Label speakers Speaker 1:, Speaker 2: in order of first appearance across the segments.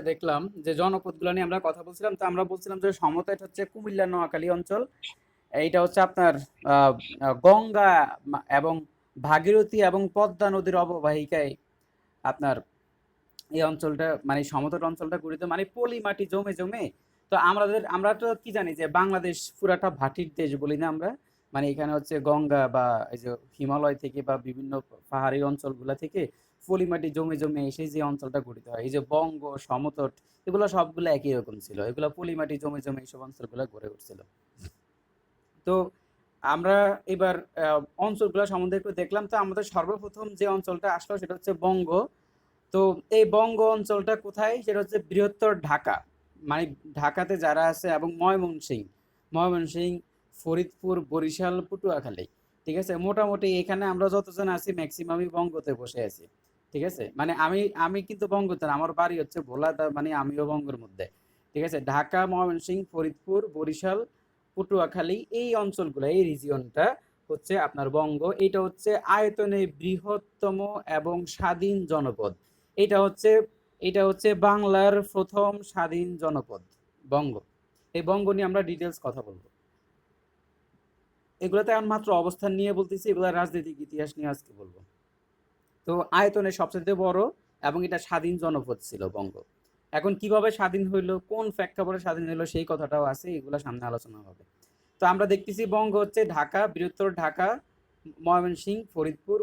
Speaker 1: দেখলাম যে জনপদগুলো নিয়ে আমরা কথা বলছিলাম, তো আমরা বলছিলাম যে সমতট হচ্ছে কুমিল্লা নোয়াখালী অঞ্চল। এইটা হচ্ছে আপনার আহ, গঙ্গা এবং ভাগীরথী এবং পদ্মা নদীর অববাহিকায় আপনার এই অঞ্চলটা মানে সমতট অঞ্চলটা গঠিত, মানে পলি মাটি জমে জমে। তো আমরা তো কি জানি যে বাংলাদেশ পুরাটা ভাটির দেশ বলি না আমরা। মানে এখানে হচ্ছে গঙ্গা বা এই যে হিমালয় থেকে বা বিভিন্ন পাহাড়ি অঞ্চলগুলা থেকে পলি মাটি জমে জমে এসে যে অঞ্চলটা গঠিত হয়, এই যে বঙ্গ সমতট, এগুলো সবগুলো একই রকম ছিল, এগুলো পলি মাটি জমে জমে এইসব অঞ্চলগুলো গড়ে উঠছিল। তো আমরা এবার অঞ্চলগুলো সম্বন্ধে একটু দেখলাম। তো আমাদের সর্বপ্রথম যে অঞ্চলটা আসলো সেটা হচ্ছে বঙ্গ। তো এই বঙ্গ অঞ্চলটা কোথায়, সেটা হচ্ছে বৃহত্তর ঢাকা, মানে ঢাকাতে যারা আছে, এবং ময়মনসিংহ, ফরিদপুর, বরিশাল, পটুয়াখালী। ঠিক আছে, মোটামুটি এখানে আমরা যতজন আছি ম্যাক্সিমামই বঙ্গতে বসে আছি। ঠিক আছে, মানে আমি আমি কিন্তু বঙ্গতে না, আমার বাড়ি হচ্ছে ভোলা, মানে আমিও বঙ্গের মধ্যে। ঠিক আছে, ঢাকা, ময়মনসিংহ, ফরিদপুর, বরিশাল, পটুয়াখালী, এই অঞ্চলগুলো, এই রিজিয়নটা হচ্ছে আপনার বঙ্গ। এটা হচ্ছে আয়তনে বৃহত্তম এবং স্বাধীন জনপদ। এটা হচ্ছে এটা হচ্ছে বাংলার প্রথম স্বাধীন জনপদ, বঙ্গ। এই বঙ্গ নিয়ে আমরা ডিটেলস কথা বলবো। এগুলোতে এখন মাত্র অবস্থান নিয়ে বলতেছি, এগুলো রাজনৈতিক ইতিহাস নিয়ে আজকে বলবো। তো আয়তনে সবচেয়ে বড় এবং এটা স্বাধীন জনপদ ছিল বঙ্গ। এখন কিভাবে স্বাধীন হইলো, কোন প্রেক্ষাপটে স্বাধীন হইলো, সেই কথাটাও আছে, এগুলো সামনে আলোচনা হবে। তো আমরা দেখতেছি বঙ্গ হচ্ছে ঢাকা, বৃহত্তর ঢাকা, ময়মনসিংহ, ফরিদপুর,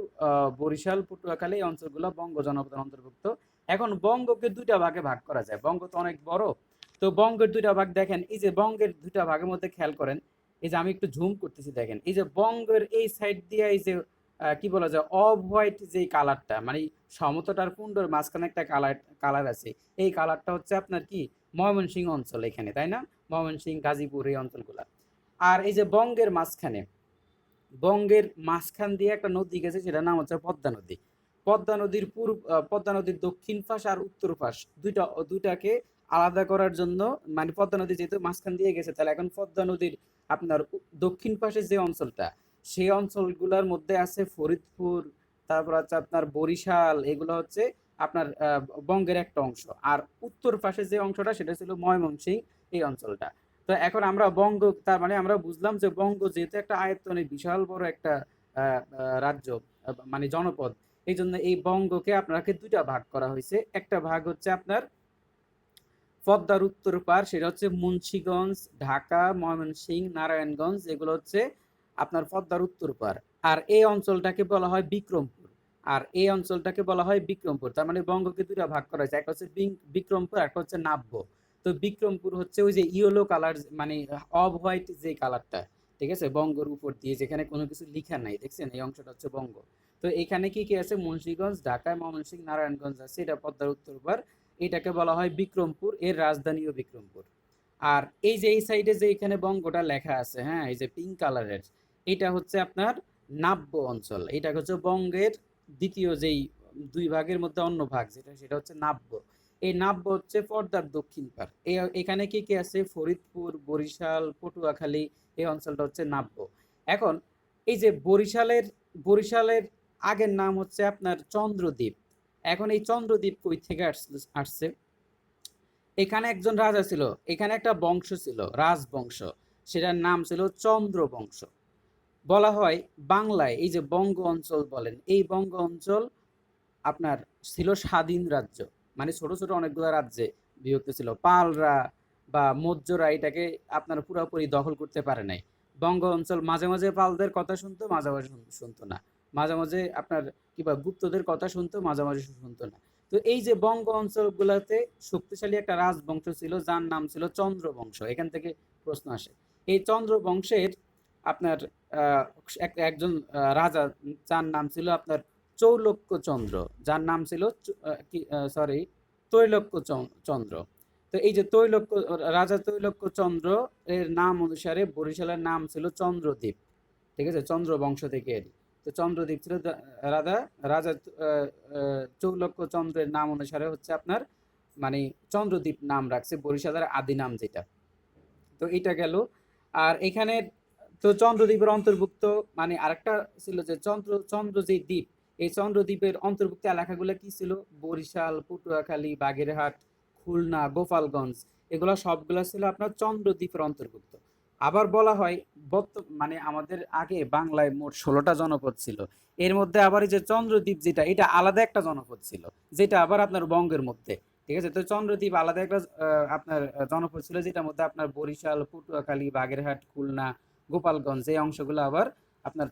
Speaker 1: বরিশাল, পটুয়াখালী, এই অঞ্চলগুলো বঙ্গ জনপদের অন্তর্ভুক্ত। এখন বঙ্গকে দুইটা ভাগে ভাগ করা যায়, বঙ্গ তো অনেক বড়। তো বঙ্গের দুইটা ভাগ দেখেন, এই যে বঙ্গের দুইটা ভাগের মধ্যে খেয়াল করেন, এই যে আমি একটু ঝুম করতেছি, দেখেন এই যে বঙ্গের এই সাইড দিয়ে এই যে কি বলা যায়, অফ হোয়াইট যে কালারটা, মানে সমতটার কুণ্ডর মাঝখানে একটা কালার কালার আছে, এই কালারটা হচ্ছে আপনার কি ময়মনসিংহ অঞ্চল এখানে, তাই না? ময়মনসিংহ, গাজীপুর, এই অঞ্চলগুলা। আর এই যে বঙ্গের মাঝখান দিয়ে একটা নদী গেছে, সেটার নাম হচ্ছে পদ্মা নদী। পদ্মা নদীর দক্ষিণ পাশ আর উত্তর পাশ দুইটাকে আলাদা করার জন্য, মানে পদ্মা নদী যেহেতু মাঝখান দিয়ে গেছে, তাহলে এখন পদ্মা নদীর আপনার দক্ষিণ পাশে যে অঞ্চলটা, সেই অঞ্চলগুলোর মধ্যে আছে ফরিদপুর, তারপর হচ্ছে আপনার বরিশাল, এগুলো হচ্ছে আপনার বঙ্গের একটা অংশ। আর উত্তর পাশে যে অংশটা, সেটা ছিল ময়মনসিংহ, এই অঞ্চলটা। তো এখন আমরা বঙ্গ, তার মানে আমরা বুঝলাম যে বঙ্গ যেহেতু একটা আয়তনে বিশাল বড় একটা রাজ্য, মানে জনপদ, এই জন্য এই বঙ্গকে আপনাকে দুইটা ভাগ করা হয়েছে। একটা ভাগ হচ্ছে আপনার পদ্মার উত্তর পার, সেটা হচ্ছে মুন্সিগঞ্জ, ঢাকা, ময়মনসিংহ, নারায়ণগঞ্জ, এগুলো হচ্ছে আপনার পদ্মার উত্তর পার। আর এই অঞ্চলটাকে বলা হয় বিক্রমপুর। তার মানে বঙ্গকে দুটা ভাগ করা হয়েছে, একটা হচ্ছে বিক্রমপুর, একটা হচ্ছে নাব্য। তো বিক্রমপুর হচ্ছে ওই যে ইয়েলো কালার, মানে অফ হোয়াইট যে কালারটা, ঠিক আছে, বঙ্গের উপর দিয়ে যেখানে কোনো কিছু লিখা নাই, দেখছেন, এই অংশটা হচ্ছে বঙ্গ। তো এখানে কি কি আছে, মুন্সিগঞ্জ, ঢাকা, ময়মনসিংহ, নারায়ণগঞ্জ আছে, এটা পদ্মার উত্তর পার। এটাকে বলা হয় বিক্রমপুর, এর রাজধানীও বিক্রমপুর। আর এই যে এই সাইডে যে এখানে বঙ্গটা লেখা আছে, হ্যাঁ, এই যে পিঙ্ক কালারের, এটা হচ্ছে আপনার নাব্য অঞ্চল। এটা হচ্ছে বঙ্গের দ্বিতীয় যেই দুই ভাগের মধ্যে অন্য ভাগ যেটা, সেটা হচ্ছে নাব্য। এই নাব্য হচ্ছে পদ্মার দক্ষিণ পার। এখানে কি কি আছে, ফরিদপুর, বরিশাল, পটুয়াখালী, এই অঞ্চলটা হচ্ছে নাব্য। এখন এই যে বরিশালের আগের নাম হচ্ছে আপনার চন্দ্রদ্বীপ। এখন এই চন্দ্রদ্বীপ কই থেকে আসছে? এখানে একজন রাজা ছিল, এখানে একটা বংশ ছিল, রাজবংশ, সেটার নাম ছিল চন্দ্র বংশ। বলা হয় বাংলায় এই যে বঙ্গ অঞ্চল বলেন, এই বঙ্গ অঞ্চল আপনার ছিল স্বাধীন রাজ্য, মানে ছোট ছোট অনেকগুলো রাজ্যে বিভক্ত ছিল। পালরা বা মৌর্যরা এটাকে আপনার পুরোপুরি দখল করতে পারে নাই। বঙ্গ অঞ্চল মাঝে মাঝে পালদের কথা শুনতো, মাঝে মাঝে শুনতো না। মাঝে মাঝে আপনার কিংবা গুপ্তদের কথা শুনতো, মাঝে মাঝে শুনতো না। তো এই যে বঙ্গ অঞ্চলগুলোতে শক্তিশালী একটা রাজবংশ ছিল, যার নাম ছিল চন্দ্র বংশ। এখান থেকে প্রশ্ন আসে। এই চন্দ্র বংশের আপনার আহ, একজন রাজা, যার নাম ছিল আপনার চৌলক্য চন্দ্র, যার নাম ছিল সরি তৈলক্য চন্দ্র। তো এই যে রাজা তৈলক্য চন্দ্র এর নাম অনুসারে বরিশালের নাম ছিল চন্দ্রদ্বীপ। ঠিক আছে, চন্দ্র বংশ থেকে এর। তো চন্দ্রদ্বীপ ছিল রাজা রাজা চৌলক্য চন্দ্রের নাম অনুসারে হচ্ছে আপনার, মানে চন্দ্রদ্বীপ নাম রাখছে বরিশালের আদি নাম যেটা। তো এটা গেল। আর এখানে তো চন্দ্রদ্বীপের অন্তর্ভুক্ত, মানে আরেকটা ছিল যে চন্দ্র যে দ্বীপ, এই চন্দ্রদ্বীপের অন্তর্ভুক্ত এলাকাগুলো কি ছিল, বরিশাল, পটুয়াখালী, বাগেরহাট, খুলনা, গোপালগঞ্জ, এগুলো সবগুলা ছিল আপনার চন্দ্রদ্বীপের অন্তর্ভুক্ত। আবার বলা হয় মানে আমাদের আগে বাংলায় মোট 16টা জনপদ ছিল। এর মধ্যে আবার এই যে চন্দ্রদ্বীপ যেটা, এটা আলাদা একটা জনপদ ছিল, যেটা আবার আপনার বঙ্গের মধ্যে। ঠিক আছে, তো চন্দ্রদ্বীপ আলাদা একটা আপনার জনপদ ছিল, যেটার মধ্যে আপনার বরিশাল, পটুয়াখালী, বাগেরহাট, খুলনা, গোপালগঞ্জ এই অংশগুলো আবার আপনার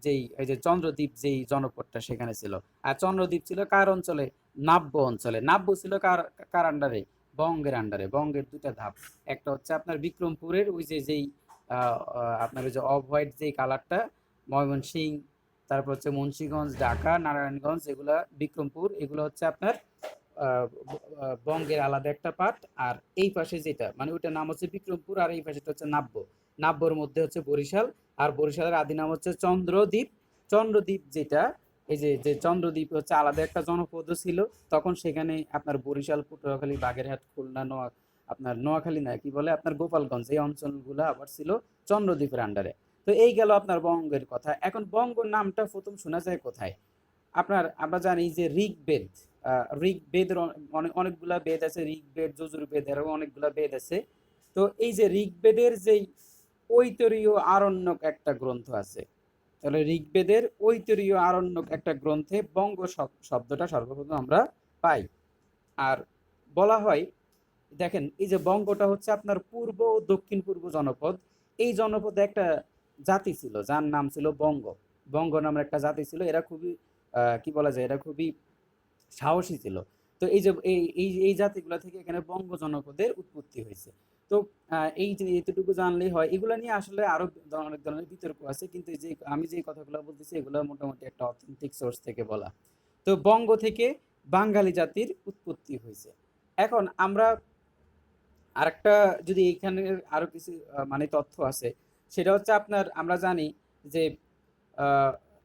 Speaker 1: যেই এই যে চন্দ্রদ্বীপ যেই জনপদটা সেখানে ছিল। আর চন্দ্রদ্বীপ ছিল কার অঞ্চলে? নাব্য অঞ্চলে। নাব্য ছিল কার কার আন্ডারে? বঙ্গের আন্ডারে। বঙ্গের দুটা ধাপ, একটা হচ্ছে আপনার বিক্রমপুরের ওই যে যেই আপনার ওই যে অফ হোয়াইট যেই কালারটা, ময়মনসিং, তারপর হচ্ছে মুন্সিগঞ্জ, ঢাকা, নারায়ণগঞ্জ, এগুলা বিক্রমপুর, এগুলো হচ্ছে আপনার বঙ্গের আলাদা একটা পার্ট। আর এই পাশে যেটা মানে ওইটার নাম হচ্ছে বিক্রমপুর, আর এই পাশেটা হচ্ছে নাব্য। নাব্যর মধ্যে হচ্ছে বরিশাল, আর বরিশালের আদি নাম হচ্ছে চন্দ্রদ্বীপ। চন্দ্রদ্বীপ যেটা, এই যে যে চন্দ্রদ্বীপ হচ্ছে আলাদা একটা জনপদ ছিল, তখন সেখানে আপনার বরিশাল, পটুয়াখালী, বাগেরহাট, খুলনা, আপনার নোয়াখালী না কি বলে আপনার গোপালগঞ্জ, এই অঞ্চলগুলো আবার ছিল চন্দ্রদ্বীপের আন্ডারে। তো এই গেল আপনার বঙ্গের কথা। এখন বঙ্গ নামটা প্রথম শোনা যায় কোথায়? আপনার আমরা জানি যে ঋগ্বেদ, ঋগ্বেদের অনেকগুলা বেদ আছে, ঋগ্বেদ, যজুর্বেদ, এরকম অনেকগুলা বেদ আছে। তো এই যে ঋগ্বেদের যেই ঐতরীয় আরণ্যক একটা গ্রন্থ আছে, তাহলে ঋগ্বেদের ঐতরীয় আরণ্যক একটা গ্রন্থে বঙ্গ শব্দটা সর্বপ্রথম আমরা পাই। আর বলা হয়, দেখেন এই যে বঙ্গটা হচ্ছে আপনার পূর্ব ও দক্ষিণ পূর্ব জনপদ। এই জনপদে একটা জাতি ছিল যার নাম ছিল বঙ্গ। বঙ্গ নামের একটা জাতি ছিল, এরা খুবই কি বলা যায়, এরা খুবই সাহসী ছিল। তো এই যে এই জাতিগুলা থেকে এখানে বঙ্গ জনপদের উৎপত্তি হয়েছে। তো এই যে এতটুকু জানলেই হয়, এগুলা নিয়ে আসলে আরো অনেক ধরনের বিতর্ক আছে, কিন্তু এই যে আমি যে কথাগুলো বলতেছি এগুলো মোটামুটি একটা অথেন্টিক সোর্স থেকে বলা। তো বঙ্গ থেকে বাঙালি জাতির উৎপত্তি হয়েছে। এখন আমরা আরেকটা, যদি এখানে আরো কিছু মানে তথ্য আছে, সেটা হচ্ছে আপনার আমরা জানি যে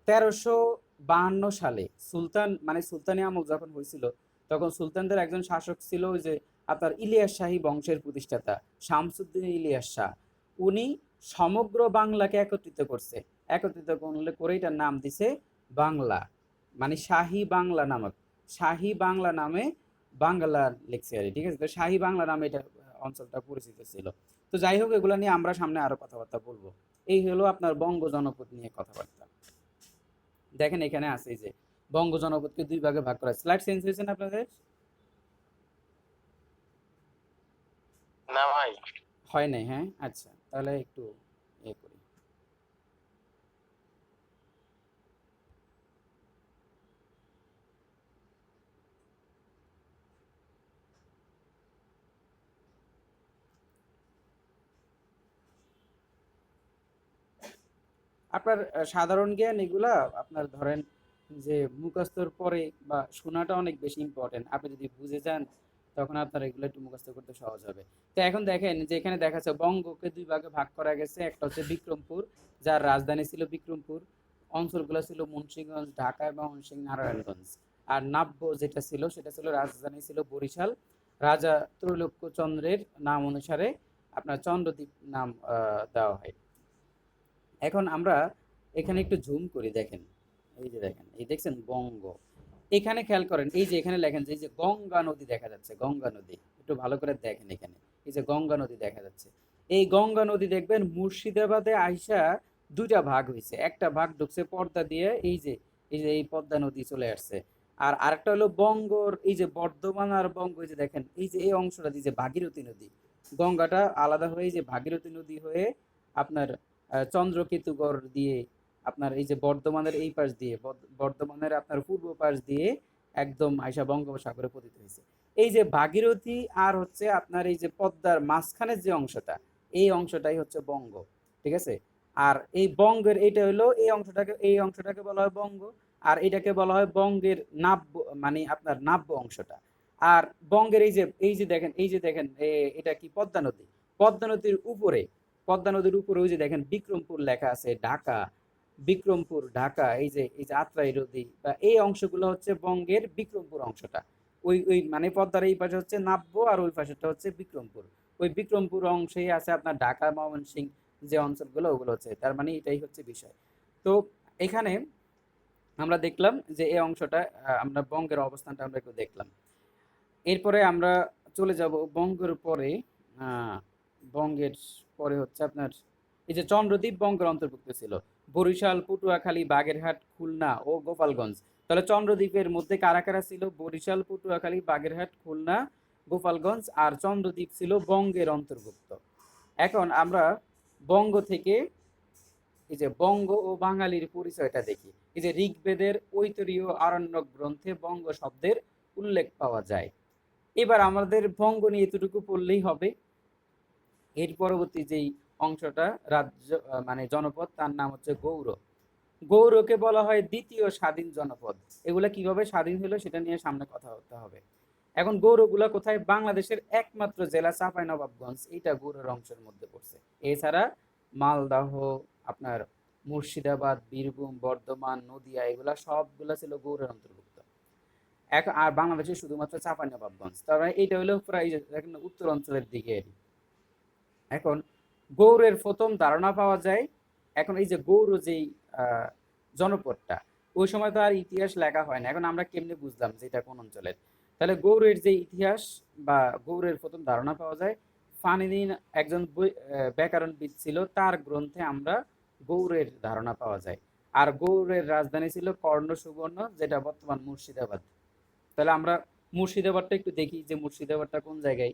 Speaker 1: 1352 সালে সুলতান মানে সুলতানি আমল যখন হয়েছিল, তখন সুলতানদের একজন শাসক ছিল ওই যে আপনার ইলিয়াস শাহী বংশের প্রতিষ্ঠাতা শামসুদ্দিন ইলিয়াস শাহ। উনি সমগ্র বাংলাকে একত্রিত করছে। একত্রিত করলে করে এটার নাম দিছে বাংলা, মানে শাহী বাংলা নামক, শাহী বাংলা নামে বাংলা লিখছে আর কি, ঠিক আছে। তো শাহী বাংলা নামে এটা অঞ্চলটা পরিচিত ছিল। তো যাই হোক, এগুলো নিয়ে আমরা সামনে আরো কথাবার্তা বলবো। এই হলো আপনার বঙ্গ জনপদ নিয়ে কথাবার্তা। দেখেন এখানে আছে এই যে বঙ্গ জনপদকে দুই ভাগে ভাগ করা। স্লাইড চেঞ্জ হয়েছে না আপনাদের?
Speaker 2: না ভাই।
Speaker 1: হয় নাই? হ্যাঁ, আচ্ছা, তাহলে একটু করি। আপনার সাধারণ জ্ঞান এগুলা আপনার ধরেন যে মুখস্থর পরে বা শোনাটা অনেক বেশি ইম্পর্টেন্ট। আপনি যদি বুঝে যান তখন আপনার এগুলো একটু মুখস্থ করতে সহজ হবে। তো এখন দেখেন যে এখানে দেখা যাচ্ছে বঙ্গকে দুই ভাগে ভাগ করা গেছে। একটা হচ্ছে বিক্রমপুর, যার রাজধানী ছিল বিক্রমপুর। অঞ্চলগুলো ছিল মুন্সিগঞ্জ, ঢাকা এবং নারায়ণগঞ্জ। আর নাব্য যেটা ছিল সেটা ছিল রাজধানী ছিল বরিশাল। রাজা ত্রৈলোক্য চন্দ্রের নাম অনুসারে আপনার চন্দ্রদ্বীপ নাম দেওয়া হয়। এখন আমরা এখানে একটু জুম করি, দেখেন এই যে দেখেন, এই দেখছেন বঙ্গ, এখানে খেয়াল করেন এই যে এখানে লেখেন যে এই যে গঙ্গা নদী দেখা যাচ্ছে, গঙ্গা নদী একটু ভালো করে দেখেন, এখানে এই যে গঙ্গা নদী দেখা যাচ্ছে। এই গঙ্গা নদী দেখবেন মুর্শিদাবাদে আইসা দুইটা ভাগ হয়েছে, একটা ভাগ ঢুকছে পদ্মা দিয়ে, এই পদ্মা নদী চলে আসছে। আর আরেকটা হলো বঙ্গর এই যে বর্ধমান আর বঙ্গ, এই যে দেখেন এই যে এই অংশটা দিয়ে যে ভাগীরথী নদী, গঙ্গাটা আলাদা হয়ে যে ভাগীরথী নদী হয়ে আপনার চন্দ্রকেতুগড় দিয়ে আপনার এই যে বর্ধমানের এই পাশ দিয়ে বর্ধমানের আপনার পূর্ব পাশ দিয়ে একদম আইসা বঙ্গোপসাগরে পতিত হয়েছে। এই যে ভাগীরথী আর হচ্ছে আপনার এই যে পদ্মার মাঝখানের যে অংশটা, এই অংশটাই হচ্ছে বঙ্গ, ঠিক আছে। আর এই বঙ্গের এইটা হলো এই অংশটাকে বলা হয় বঙ্গ। আর এটাকে বলা হয় বঙ্গের নাব্য, মানে আপনার নাব্য অংশটা। আর বঙ্গের এই যে দেখেন এটা কি পদ্মা নদী। পদ্মা নদীর উপরে পদ্মা নদীর উপরে ওই যে দেখেন বিক্রমপুর লেখা আছে, ঢাকা, বিক্রমপুর, ঢাকা, এই যে আত্রাই নদী বা এই অংশগুলো হচ্ছে বঙ্গের বিক্রমপুর অংশটা। ওই মানে পদ্মার এই পাশে হচ্ছে নাব্য, আর ওই পাশেটা হচ্ছে বিক্রমপুর। ওই বিক্রমপুর অংশেই আছে আপনার ঢাকা, ময়মনসিংহ যে অঞ্চলগুলো, ওগুলো হচ্ছে, তার মানে এটাই হচ্ছে বিষয়। তো এখানে আমরা দেখলাম যে এই অংশটা আমরা বঙ্গের অবস্থানটা আমরা একটু দেখলাম। এরপরে আমরা চলে যাব বঙ্গের পরে। বঙ্গের পরে হচ্ছে আপনার এই যে চন্দ্রদ্বীপ বঙ্গের অন্তর্ভুক্ত ছিল। বরিশাল, পটুয়াখালী, বাগেরহাট, খুলনা ও গোপালগঞ্জ। তাহলে চন্দ্রদ্বীপের মধ্যে কারা কারা ছিল? বরিশাল, পটুয়াখালী, বাগেরহাট, খুলনা, গোপালগঞ্জ। আর চন্দ্রদ্বীপ ছিল বঙ্গের অন্তর্ভুক্ত। এখন আমরা বঙ্গ থেকে এই যে বঙ্গ ও বাঙালির পরিচয়টা দেখি। এই যে ঋগ্বেদের ঐতরীয় আরণ্যক গ্রন্থে বঙ্গ শব্দের উল্লেখ পাওয়া যায়। এবার আমাদের বঙ্গ নিয়ে এতটুকু পড়লেই হবে। এর পরবর্তী যেই অংশটা রাজ্য মানে জনপদ, তার নাম হচ্ছে গৌড়। গৌড়কে বলা হয় দ্বিতীয় স্বাধীন জনপদ। এগুলা কিভাবে স্বাধীন হলো সেটা নিয়ে সামনে কথা হতে হবে। এখন গৌড়গুলা কোথায়? বাংলাদেশের একমাত্র জেলা চাঁপাইনবাবগঞ্জ, এইটা গৌড়ের অংশের মধ্যে পড়ছে। এছাড়া মালদহ, আপনার মুর্শিদাবাদ, বীরভূম, বর্ধমান, নদিয়া, এগুলা সবগুলা ছিল গৌড়ের অন্তর্ভুক্ত। আর বাংলাদেশে শুধুমাত্র চাঁপাইনবাবগঞ্জ। তারপরে এইটা হলো প্রায় দেখেন উত্তর অঞ্চলের দিকে। এখন গৌড়ের প্রথম ধারণা পাওয়া যায়। এখন এই যে গৌড় যেই জনপদটা, ওই সময় তো আর ইতিহাস লেখা হয় না। এখন আমরা কেমনে বুঝলাম যে এটা কোন অঞ্চলের? তাহলে গৌড়ের যে ইতিহাস বা গৌড়ের প্রথম ধারণা পাওয়া যায় ফানিনি, একজন ব্যাকরণবিদ ছিল, তার গ্রন্থে আমরা গৌড়ের ধারণা পাওয়া যায়। আর গৌড়ের রাজধানী ছিল কর্ণ সুবর্ণ, যেটা বর্তমান মুর্শিদাবাদ। তাহলে আমরা মুর্শিদাবাদটা একটু দেখি যে মুর্শিদাবাদটা কোন জায়গায়।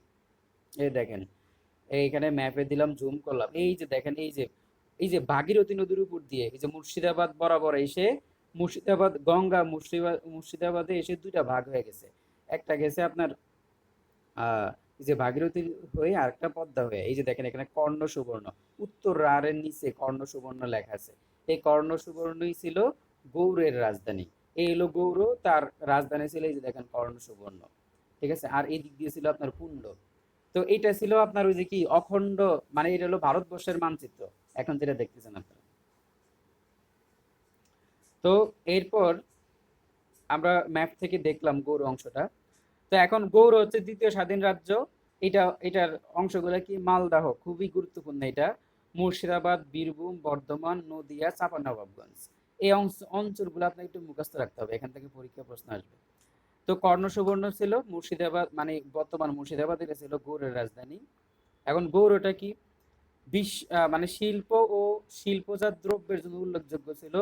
Speaker 1: এই দেখেন, এইখানে ম্যাপে দিলাম, জুম করলাম, এই যে দেখেন, এই যে ভাগীরথী নদীর উপর দিয়ে এই যে মুর্শিদাবাদ বরাবর এসে মুর্শিদাবাদ গঙ্গা মুর্শিদাবাদে এসে দুইটা ভাগ হয়ে গেছে। একটা গেছে আপনার এই যে ভাগীরথী হয়ে, আর একটা পদ্মা হয়ে। এই যে দেখেন এখানে কর্ণ সুবর্ণ, উত্তর রাঢ়ের নিচে কর্ণ সুবর্ণ লেখা আছে। এই কর্ণ সুবর্ণই ছিল গৌড়ের রাজধানী। এই হলো গৌড়, তার রাজধানী ছিল এই যে দেখেন কর্ণ সুবর্ণ। ঠিক আছে। আর এই দিক দিয়ে ছিল আপনার কুণ্ড। তো এটা ছিল আপনার ওই যে কি অখণ্ড, মানে এটা হলো ভারতবর্ষের মানচিত্র এখন যেটা দেখতেছেন আপনারা। তো এরপর আমরা ম্যাপ থেকে দেখলাম গৌড় অংশটা। তো এখন গৌড় হচ্ছে দ্বিতীয় স্বাধীন রাজ্য। এটার অংশগুলো কি? মালদহ খুবই গুরুত্বপূর্ণ এটা, মুর্শিদাবাদ, বীরভূম, বর্ধমান, নদিয়া, চাঁপানবাবগঞ্জ। এই অঞ্চলগুলো আপনাকে একটু মুখস্থ রাখতে হবে, এখান থেকে পরীক্ষা প্রশ্ন আসবে। তো কর্ণ সুবর্ণ ছিল মুর্শিদাবাদ, মানে বর্তমান মুর্শিদাবাদ, এটা ছিল গৌড়ের রাজধানী। এখন গৌড়টা কি? মানে শিল্প ও শিল্পজাত দ্রব্যের জন্য উল্লেখযোগ্য ছিল।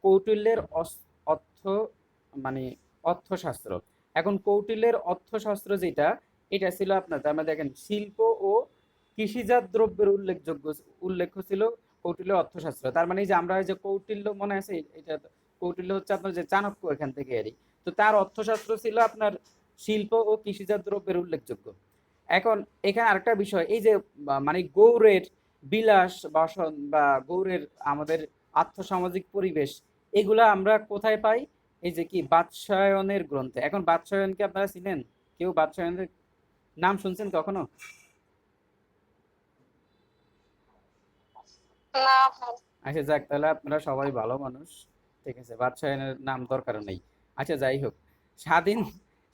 Speaker 1: কৌটিল্যের অর্থ মানে অর্থশাস্ত্র। এখন কৌটিল্যের অর্থশাস্ত্র যেটা, এটা ছিল আপনার, তার মানে দেখেন শিল্প ও কৃষিজাত দ্রব্যের উল্লেখ ছিল কৌটিল্যের অর্থশাস্ত্র। তার মানে এই যে আমরা যে কৌটিল্য মনে আছে, এটা কৌটিল্য হচ্ছে আপনার যে চাণক্য, এখান থেকে এরই। তো তার অর্থশাস্ত্র ছিল আপনার শিল্প ও কৃষিজাত দ্রব্যের উল্লেখযোগ্য। এখন এখানে আরেকটা বিষয়, এই যে মানে গৌড়ের বিলাস বাসন বা গৌড়ের আমাদের আর্থসামাজিক পরিবেশ, এগুলা আমরা কোথায় পাই? এই যে কি বাৎসায়নের গ্রন্থে। এখন বাৎসায়নকে আপনারা চিনেন? কেউ বাৎসায়নের নাম শুনছেন কখনো?
Speaker 2: না ভাই।
Speaker 1: আচ্ছা যাক, তাহলে আপনারা সবাই ভালো মানুষ। ঠিক আছে, বাদশাহের নাম দরকার নেই। আচ্ছা যাই হোক, স্বাধীন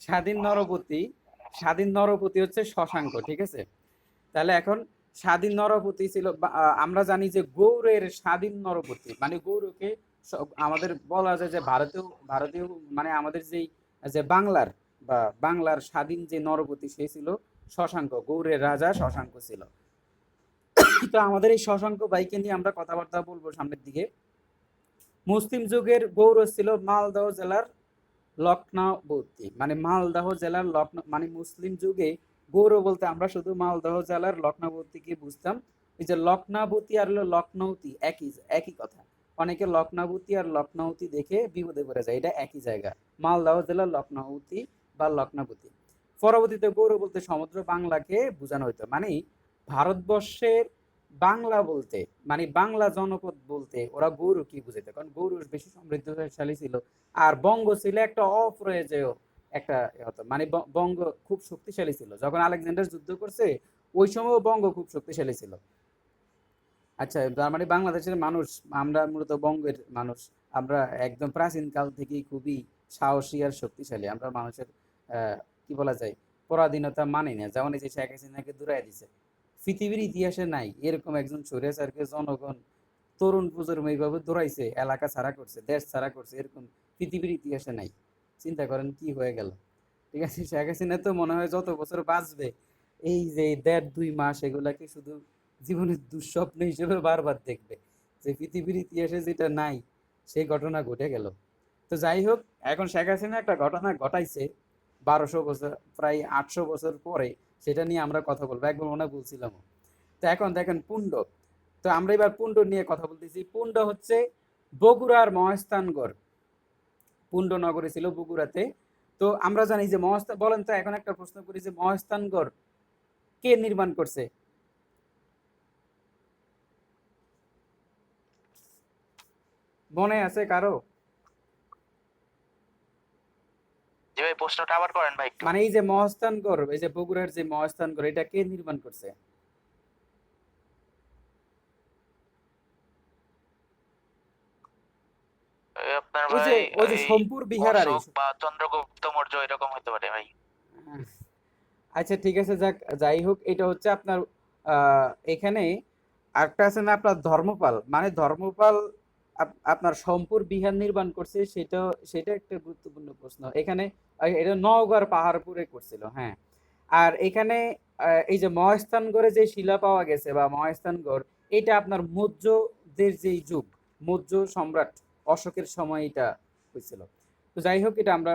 Speaker 1: স্বাধীন নরপতি, স্বাধীন নরপতি হচ্ছে শশাঙ্ক। ঠিক আছে। তাহলে এখন স্বাধীন নরপতি ছিল আমরা জানি যে গৌড়ের স্বাধীন নরপতি মানে গৌড়কে আমাদের বলা যায় যে ভারতীয় ভারতীয় মানে আমাদের যেই যে বাংলার বা বাংলার স্বাধীন যে নরপতি সে ছিল শশাঙ্ক, গৌড়ের রাজা শশাঙ্ক ছিল। তো আমাদের এই শশাঙ্ক ভাইকে নিয়ে আমরা কথাবার্তা বলবো সামনের দিকে। মুসলিম যুগের গৌড় ছিল মালদহ জেলার লক্ষ্ণাবতী, মানে মালদহ জেলার লক্ষ্ণৌ, মানে মুসলিম যুগে গৌড় বলতে আমরা শুধু মালদহ জেলার লক্ষ্ণাবতীকে বুঝতাম। এই যে লক্ষ্ণাবতী আর হলো লক্ষ্ণৌতি একই একই কথা। অনেকে লক্ষ্ণাবতী আর লক্ষ্ণৌতি দেখে বিপদে পড়ে যায়, এটা একই জায়গা, মালদহ জেলার লক্ষ্ণৌতি বা লক্ষ্ণাবতী। পরবর্তীতে গৌড় বলতে সমগ্র বাংলাকে বোঝানো হইতো, মানে ভারতবর্ষের বাংলা বলতে, মানে বাংলা জনপদ বলতে ওরা গৌড় কি বুঝাইতো, কারণ গৌড় বেশি সমৃদ্ধশালী ছিল। আর বঙ্গ ছিল একটা অপ্রয়োজনীয় একটা হতো, মানে বঙ্গ খুব শক্তিশালী ছিল। যখন আলেকজান্ডার যুদ্ধ করছে ওই সময় বঙ্গ খুব শক্তিশালী ছিল। আচ্ছা, তার মানে বাংলাদেশের মানুষ, আমরা মূলত বঙ্গের মানুষ। আমরা একদম প্রাচীন কাল থেকেই খুবই সাহসী আর শক্তিশালী। আমরা মানুষের কি বলা যায়, পরাধীনতা মানি না। যেমন এই যে শেখ হাসিনাকে দূরাই দিছে, পৃথিবীর ইতিহাসে নাই এরকম একজন স্বৈরাচারকে জনগণ তরুণ প্রজন্ম এইভাবে দৌড়াইছে, এলাকা ছাড়া করছে, দেশ ছাড়া করছে, এরকম পৃথিবীর ইতিহাসে নাই। চিন্তা করেন কি হয়ে গেল। ঠিক আছে, শেখ হাসিনা তো মনে হয় যত বছর বাঁচবে এই যে 1.5-2 মাস এগুলাকে শুধু জীবনের দুঃস্বপ্ন হিসেবে বারবার দেখবে, যে পৃথিবীর ইতিহাসে যেটা নাই সেই ঘটনা ঘটে গেল। তো যাই হোক, এখন শেখ হাসিনা একটা ঘটনা ঘটাইছে 1200 বছর, প্রায় 800 বছর পরে, সেটা নিয়ে আমরা কথা বলবো, একবার মনে হয় বলছিলাম। তো এখন দেখেন পুণ্ড, তো আমরা এবার পুণ্ড নিয়ে কথা বলতেছি। পুণ্ড হচ্ছে বগুড়ার মহাস্থানগড়, পুণ্ড নগরী ছিল বগুড়াতে। তো আমরা জানি যে মহাস্থান, বলেন তো এখন একটা প্রশ্ন করি, যে মহাস্থানগড় কে নির্মাণ করছে? মনে আছে কারো?
Speaker 2: জি ভাই, প্রশ্নটা আবার করেন ভাই একটু।
Speaker 1: মানে এই যে মহাস্থানগড়, এই যে বগুড়ার যে মহাস্থানগড়, এটা কে নির্মাণ করছে?
Speaker 2: আপনার
Speaker 1: ওই যে
Speaker 2: ভাই
Speaker 1: ওই যে
Speaker 2: এই
Speaker 1: সোমপুর বিহার আর এই।
Speaker 2: অশোক বা চন্দ্রগুপ্ত মৌর্য এরকম হতে পারে ভাই।
Speaker 1: আচ্ছা ঠিক আছে, যাক, যাই হোক, এটা হচ্ছে আপনার এখানে আরেকটা আছে না আপনার ধর্মপাল, মানে ধর্মপাল আপনার সোমপুর বিহার নির্মাণ করছে, সেটা সেটা একটা গুরুত্বপূর্ণ প্রশ্ন এখানে। এটা নওগাঁর পাহাড়পুরে করছিল, হ্যাঁ। আর এখানে এই যে মহাস্থানগড়ে যে শিলা পাওয়া গেছে বা মহাস্থানগড়, এটা আপনার মৌর্যদের যেই যুগ, মৌর্য সম্রাট অশোকের সময় এটা হয়েছিল। তো যাই হোক, এটা আমরা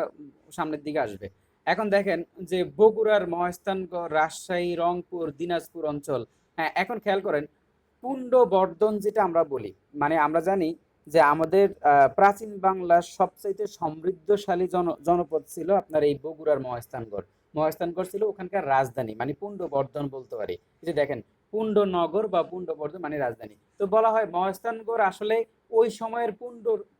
Speaker 1: সামনের দিকে আসবে। এখন দেখেন যে বগুড়ার মহাস্থানগড়, রাজশাহী, রংপুর, দিনাজপুর অঞ্চল। হ্যাঁ, এখন খেয়াল করেন, পুণ্ড বর্ধন যেটা আমরা বলি, মানে আমরা জানি যে আমাদের প্রাচীন বাংলার সবচাইতে সমৃদ্ধশালী জনপদ ছিল আপনার এই বগুড়ার মহাস্থানগড়। মহাস্থানগড় ছিল ওখানকার রাজধানী, মানে পুণ্ড বর্ধন বলতে পারি। এই যে দেখেন, পুণ্ড নগর বা পুণ্ড বর্ধন মানে রাজধানী। তো বলা হয় মহাস্থানগড় আসলে ওই সময়ের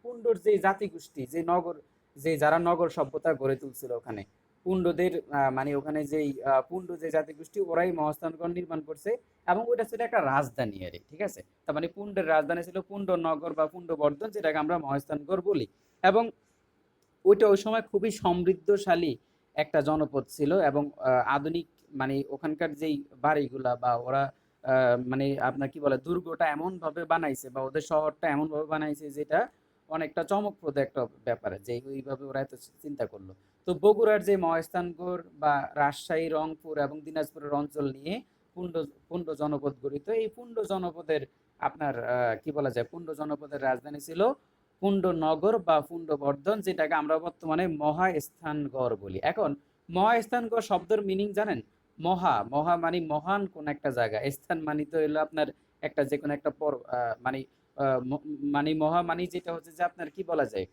Speaker 1: পুণ্ডর যে জাতিগোষ্ঠী, যে নগর, যে যারা নগর সভ্যতা গড়ে তুলছিল ওখানে, পুণ্ডদের মানে ওখানে যেই পুণ্ড যে জাতিগোষ্ঠী, ওরাই মহাস্থানগড় নির্মাণ করছে। এবং ওইটা ছিল একটা রাজধানী আর ঠিক আছে। তার মানে পুণ্ডের রাজধানী ছিল পুণ্ড নগর বা পুণ্ড বর্ধন, যেটাকে আমরা মহাস্থানগড় বলি। এবং ওইটা ওই সময় খুবই সমৃদ্ধশালী একটা জনপদ ছিল। এবং আধুনিক, মানে ওখানকার যেই বাড়িগুলা বা ওরা মানে আপনার কি বলে, দুর্গটা এমন ভাবে বানাইছে বা ওদের শহরটা এমন ভাবে বানাইছে, যেটা অনেকটা চমকপ্রদ একটা ব্যাপার, যে ওইভাবে ওরা এত চিন্তা করলো। তো বগুড়ার যে মহাস্থানগড় বা রাজশাহী, রংপুর এবং দিনাজপুরের অঞ্চল নিয়ে পুণ্ড পুণ্ড জনপদ গঠিত। এই পুণ্ড জনপদের আপনার কি বলা যায়, পুণ্ড জনপদের রাজধানী ছিল পুণ্ডনগর বা পুণ্ডবর্ধন, যেটাকে আমরা বর্তমানে মহাস্থানগড় বলি। এখন মহাস্থানগড় শব্দের মিনিং জানেন? মহা, মহা মানে মহান কোন একটা জায়গা, স্থান মানে তো হলো আপনার একটা যে কোনো একটা মানে মানে মহা মানে যেটা হচ্ছে যে আপনার কি বলা যায়,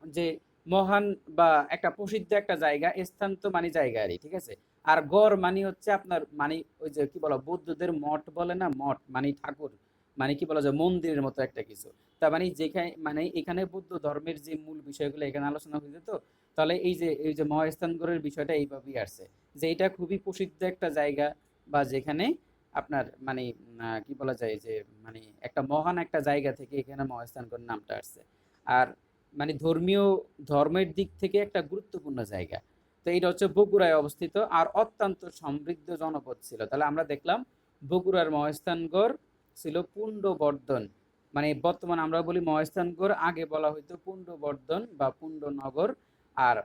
Speaker 1: যে মহান বা একটা প্রসিদ্ধ একটা জায়গা, স্থান তো মানে জায়গা আরই, ঠিক আছে। আর গড় মানে হচ্ছে আপনার মানে ওই যে কি বলা, বৌদ্ধদের মঠ বলে না, মঠ মানে ঠাকুর, মানে কি বলা যায়, মন্দিরের মতো একটা কিছু। তার মানে যেখানে, মানে এখানে বৌদ্ধ ধর্মের যে মূল বিষয়গুলো এখানে আলোচনা হয়েছে। তো তাহলে এই যে মহাস্থানগড়ের বিষয়টা এইভাবেই আসছে, যে এটা খুবই প্রসিদ্ধ একটা জায়গা, বা যেখানে আপনার মানে কি বলা যায়, যে মানে একটা মহান একটা জায়গা থেকে এখানে মহাস্থানগড় নামটা আসছে। আর মানে ধর্মের দিক থেকে একটা গুরুত্বপূর্ণ জায়গা। তো এটা হচ্ছে বগুড়ায় অবস্থিত আর অত্যন্ত সমৃদ্ধ জনপদ ছিল। তাহলে আমরা দেখলাম বগুড়ার মহাস্থানগড় ছিল পুণ্ডবর্ধন, মানে বর্তমান আমরা বলি মহাস্থানগড়, আগে বলা হইতো পুণ্ডবর্ধন বা পুণ্ডনগর। আর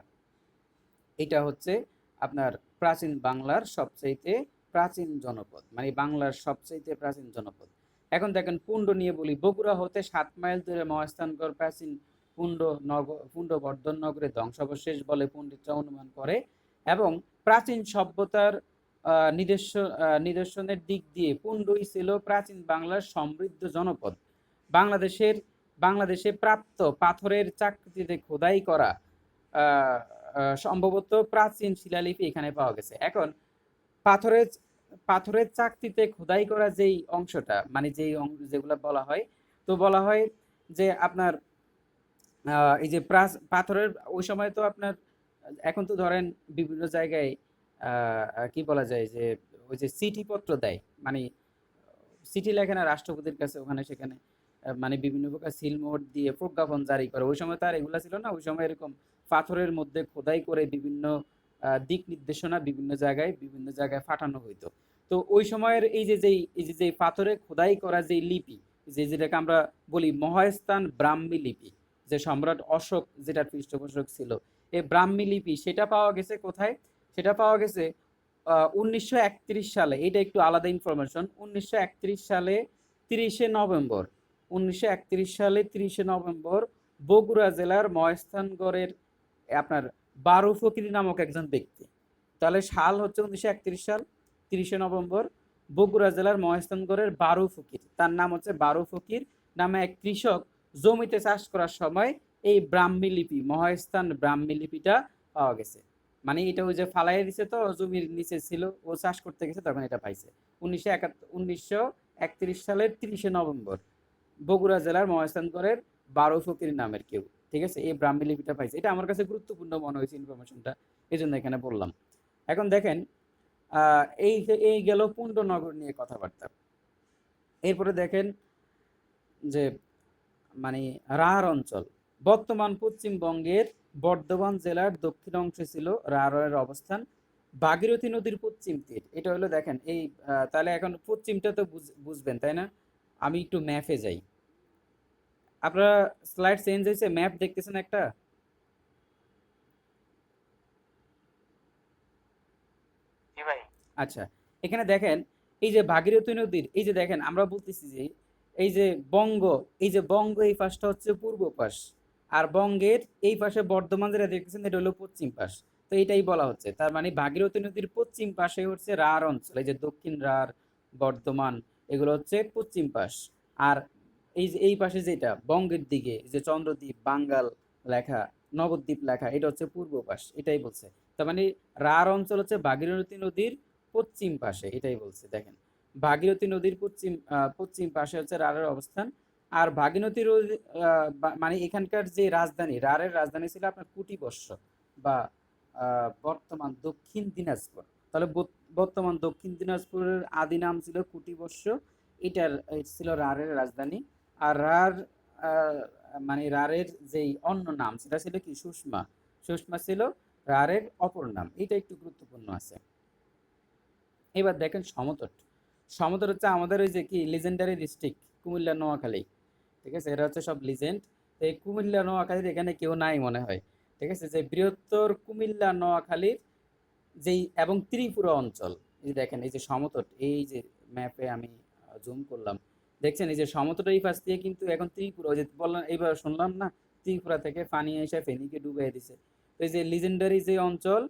Speaker 1: এটা হচ্ছে আপনার প্রাচীন বাংলার সবচাইতে প্রাচীন জনপদ, মানে বাংলার সবচাইতে প্রাচীন জনপদ। এখন দেখেন পুণ্ড নিয়ে বলি, বগুড়া হতে 7 মাইল দূরে মহাস্থানগড় প্রাচীন পুণ্ডবর্ধন নগরের ধ্বংসাবশেষ বলে পণ্ডিতরা অনুমান করে। এবং প্রাচীন সভ্যতার নিদর্শনের দিক দিয়ে পুণ্ডই ছিল প্রাচীন বাংলার সমৃদ্ধ জনপদ। বাংলাদেশের বাংলাদেশে প্রাপ্ত পাথরের চাকতিতে খোদাই করা আহ, সম্ভবত প্রাচীন শিলালিপি এখানে পাওয়া গেছে। এখন পাথরের পাথরের চাকতিতে খোদাই করা যেই অংশটা, মানে যেই যেগুলো বলা হয়, তো বলা হয় যে আপনার এই যে পাথরের ওই সময় তো আপনার, এখন তো ধরেন বিভিন্ন জায়গায় কি বলা যায়, যে ওই যে চিঠি পত্র দেয়, মানে চিঠি লেখে না রাষ্ট্রপতির কাছে, ওখানে সেখানে মানে বিভিন্ন প্রকার সিলমোহর দিয়ে প্রজ্ঞাপন জারি করে। ওই সময় তো আর এগুলা ছিল না, ওই সময় এরকম পাথরের মধ্যে খোদাই করে বিভিন্ন দিক নির্দেশনা বিভিন্ন জায়গায় পাঠানো হইতো। তো ওই সময়ের এই যে পাথরে খোদাই করা যে লিপি, যেটাকে আমরা বলি মহাস্থান ব্রাহ্মী লিপি, যে সম্রাট অশোক যেটা পৃষ্ঠপোষক ছিল, এই ব্রাহ্মী লিপি সেটা পাওয়া গেছে কোথায়? সেটা পাওয়া গেছে 1931 সালে। এটা একটু আলাদা ইনফরমেশন। 1931 সালে 30শে নভেম্বর, 1931 সালে 30শে নভেম্বর বগুড়া জেলার মহেস্থানগড়ের আপনার বারু ফকির নামক একজন ব্যক্তি। তাহলে সাল হচ্ছে 1931 সাল, 30শে নভেম্বর বগুড়া জেলার মহেস্থানগড়ের বারু ফকির, তার নাম হচ্ছে বারু ফকির নামে এক কৃষক জমিতে চাষ করার সময় এই ব্রাহ্মী লিপি, মহেস্থান ব্রাহ্মী লিপিটা পাওয়া গেছে। মানে এটা ওই যে ফালাইয়া দিছে, তো জমির নিচে ছিল, ও চাষ করতে গেছে তখন এটা পাইছে। 1931 সালের 30শে নভেম্বর বগুড়া জেলার মহেস্থানগড়ের বারো ফকির নামের কেউ, ঠিক আছে, এই ব্রাহ্মী লিপিটা পাইছে। এটা আমার কাছে গুরুত্বপূর্ণ মনে হয়েছে ইনফরমেশনটা, এই জন্য এখানে বললাম। এখন দেখেন, এই এই গেল পুণ্ডনগর নিয়ে কথাবার্তা। এরপরে দেখেন যে মানে রাঢ় অঞ্চল, বর্তমান পশ্চিমবঙ্গের বর্ধমান জেলার দক্ষিণ অংশে ছিল রাঢ়ের অবস্থান। ভাগীরথী নদীর পশ্চিম তীর, এটা হলো দেখেন এই তাহলে এখন পশ্চিমটা তো বুঝবেন তাই না? আমি একটু ম্যাপে যাই। আপনারা স্লাইড চেঞ্জ হয়েছে, ম্যাপ দেখতেছেন একটা?
Speaker 2: জি ভাই।
Speaker 1: আচ্ছা, এখানে দেখেন এই যে ভাগীরথী নদীর, এই যে দেখেন আমরা বলতেছি যে এই যে বঙ্গ, এই যে বঙ্গ এই পাশটা হচ্ছে পূর্ব পাশ, আর বঙ্গের এই পাশে বর্ধমান যেটা দেখতেছেন এটা হলো পশ্চিম পাশ। তো এটাই বলা হচ্ছে, তার মানে ভাগীরথী নদীর পশ্চিম পাশে হচ্ছে রাঢ় অঞ্চল, এই যে দক্ষিণ রাঢ়, বর্ধমান, এগুলো হচ্ছে পশ্চিম পাশ। আর এই যে এই পাশে যেটা বঙ্গের দিকে, এই যে চন্দ্রদ্বীপ, বাঙ্গাল লেখা, নবদ্বীপ লেখা, এটা হচ্ছে পূর্ব পাশ, এটাই বলছে। তার মানে রাঢ় অঞ্চল হচ্ছে ভাগীরথী নদীর পশ্চিম পাশে, এটাই বলছে। দেখেন ভাগীরথী নদীর পশ্চিম পাশে হচ্ছে রাঢ়ের অবস্থান। আর ভাগীরথী মানে এখানকার যে রাজধানী, রাঢ়ের রাজধানী ছিল আপনার কুটিবস্ত্র বা বর্তমান দক্ষিণ দিনাজপুর। তাহলে বর্তমান দক্ষিণ দিনাজপুরের আদি নাম ছিল কুটিবস্ত্র, এটার ছিল রাঢ়ের রাজধানী। আর রাঢ় মানে রাঢ়ের যেই অন্য নাম সেটা ছিল কি সুষমা, সুষমা ছিল রাঢ়ের অপর নাম, এটা একটু গুরুত্বপূর্ণ আছে। এবার দেখেন সমতট, সমতট হচ্ছে আমাদের ওই যে কি লিজেন্ডারি ডিস্ট্রিক্ট কুমিল্লা নোয়াখালী, ঠিক আছে, এরা হচ্ছে সব লিজেন্ড। এই কুমিল্লা নোয়াখালীর এখানে কেউ নাই মনে হয়, ঠিক আছে, যে বৃহত্তর কুমিল্লা নোয়াখালীর যেই এবং ত্রিপুরা অঞ্চল, এই যে দেখেন এই যে সমতট, এই যে ম্যাপে আমি জুম করলাম, দেখছেন এই যে সমতট এই পাশ দিয়ে কিন্তু এখন ত্রিপুরা, ওই যে বললাম এইবার শুনলাম না, ত্রিপুরা থেকে পানি এসে ফেনীকে ডুবিয়ে দিছে। তো এই যে লিজেন্ডারি যে অঞ্চল